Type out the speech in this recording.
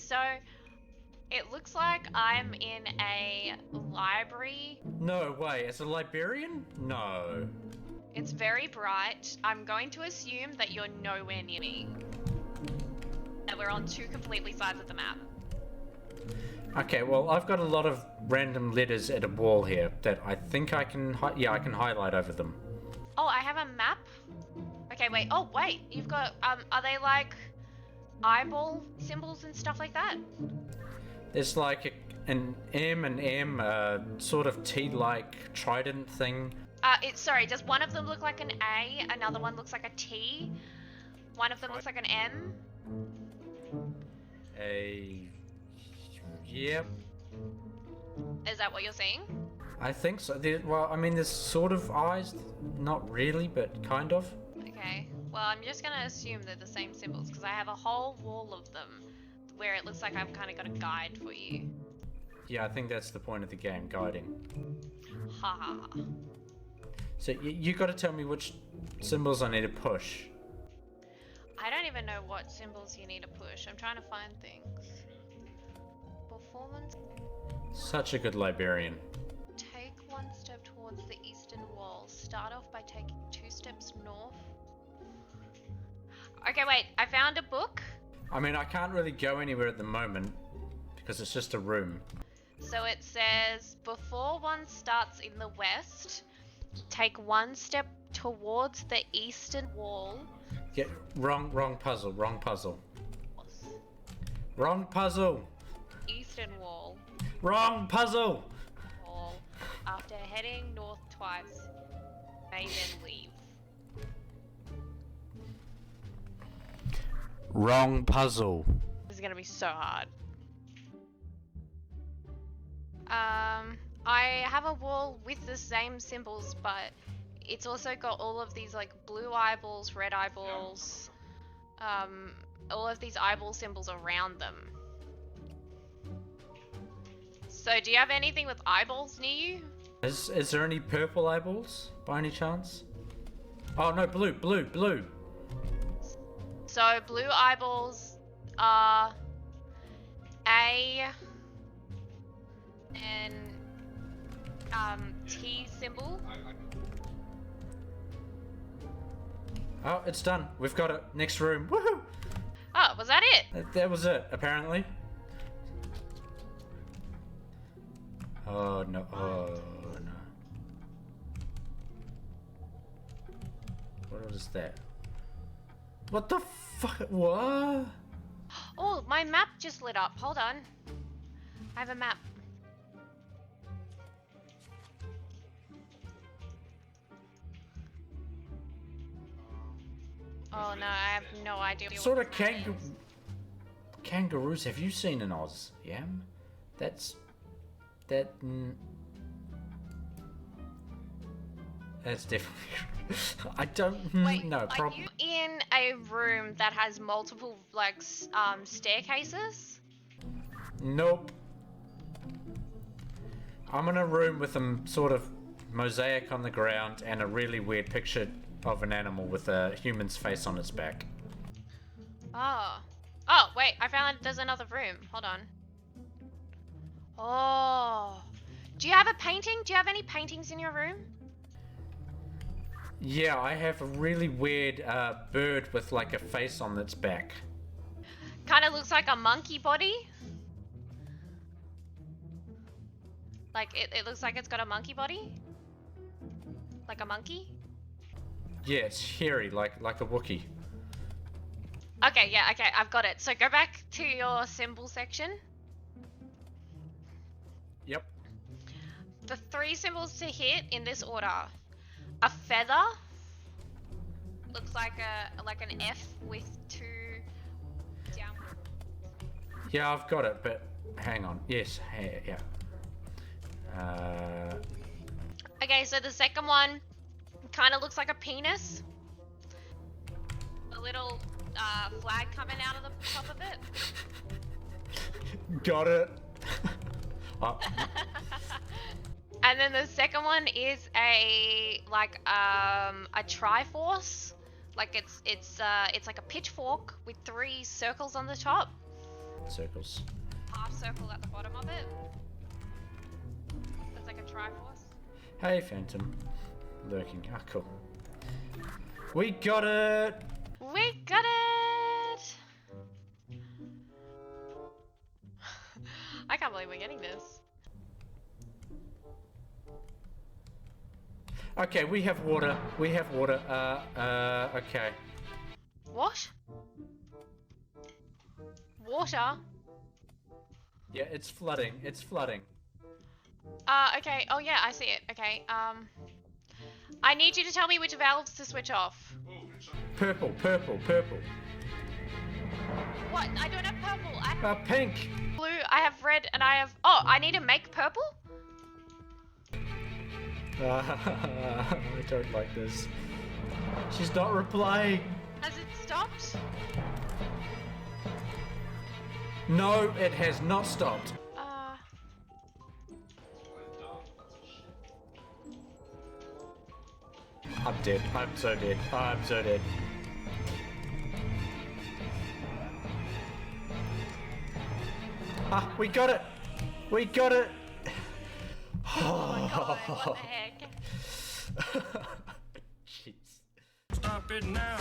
So it looks like I'm in a library. No way, as a librarian? No. It's very bright. I'm going to assume that you're nowhere near me. That we're on two completely sides of the map. Okay, well, I've got a lot of random letters at a wall here that I think I can, I can highlight over them. Oh, I have a map? Okay, wait. Oh, wait. You've got, are they like eyeball symbols and stuff like that? There's like an M and M, sort of T-like trident thing. Sorry, does one of them look like an A? Another one looks like a T? One of them looks like an M? Yep. Is that what you're seeing? I think so. Well, I mean, there's sort of eyes. Not really, but kind of. Okay. Well, I'm just gonna assume they're the same symbols because I have a whole wall of them where it looks like I've kind of got a guide for you. Yeah, I think that's the point of the game, guiding. Ha ha ha. So you got to tell me which symbols I need to push. I don't even know what symbols you need to push. I'm trying to find things. Performance. Such a good librarian. Take one step towards the eastern wall. Start off by taking 2 steps north. Okay, wait. I found a book. I mean, I can't really go anywhere at the moment because it's just a room. So it says, before one starts in the west, take 1 step towards the eastern wall. Yeah, wrong puzzle, wrong puzzle. Wrong puzzle! Eastern wall. Wrong puzzle! Wall. After heading north twice, may then leave. Wrong puzzle. This is gonna be so hard. I have a wall with the same symbols, but it's also got all of these like blue eyeballs, red eyeballs, all of these eyeball symbols around them. So do you have anything with eyeballs near you? Is there any purple eyeballs by any chance? Oh no, blue. So blue eyeballs are A and T symbol. Oh, it's done. We've got it. Next room. Woohoo! Oh, was that it? That was it, apparently. Oh no. Oh no. What was that? What the fuck? What? Oh, my map just lit up. Hold on. I have a map. Oh no, I have no idea. Sort of kangaroos have you seen in Oz? Yeah? That's definitely. I don't Wait, know. are you in a room that has multiple like staircases? Nope. I'm in a room with a sort of mosaic on the ground and a really weird picture of an animal with a human's face on its back. Oh. Oh, wait, I found there's another room. Hold on. Oh. Do you have a painting? Do you have any paintings in your room? Yeah, I have a really weird bird with like a face on its back. Kind of looks like a monkey body. Like, it looks like it's got a monkey body. Like a monkey. Yeah, it's hairy, like a Wookiee. Okay, yeah, okay, I've got it. So go back to your symbol section. Yep. The 3 symbols to hit in this order. A feather. Looks like an F with 2 downward. Yeah, I've got it, but hang on. Yes, yeah. Okay, so the second one kind of looks like a penis. A little flag coming out of the top of it. Got it. Oh. And then the second one is a Triforce. Like it's like a pitchfork with 3 circles on the top. circles. Half circle at the bottom of it. That's like a triforce. Hey, Phantom. Lurking. Ah, cool. We got it! We got it! I can't believe we're getting this. Okay, we have water. We have water. Okay. What? Water? Yeah, it's flooding. It's flooding. Okay. Oh yeah, I see it. Okay, I need you to tell me which valves to switch off. Purple, purple, purple. What? I don't have purple. I have Pink. blue, I have red, and I have... Oh, I need to make purple? I don't like this. She's not replying. Has it stopped? No, it has not stopped. I'm dead. I'm so dead. I'm so dead. Ah, we got it! We got it! Oh my god, what the heck? Jeez. Stop it now.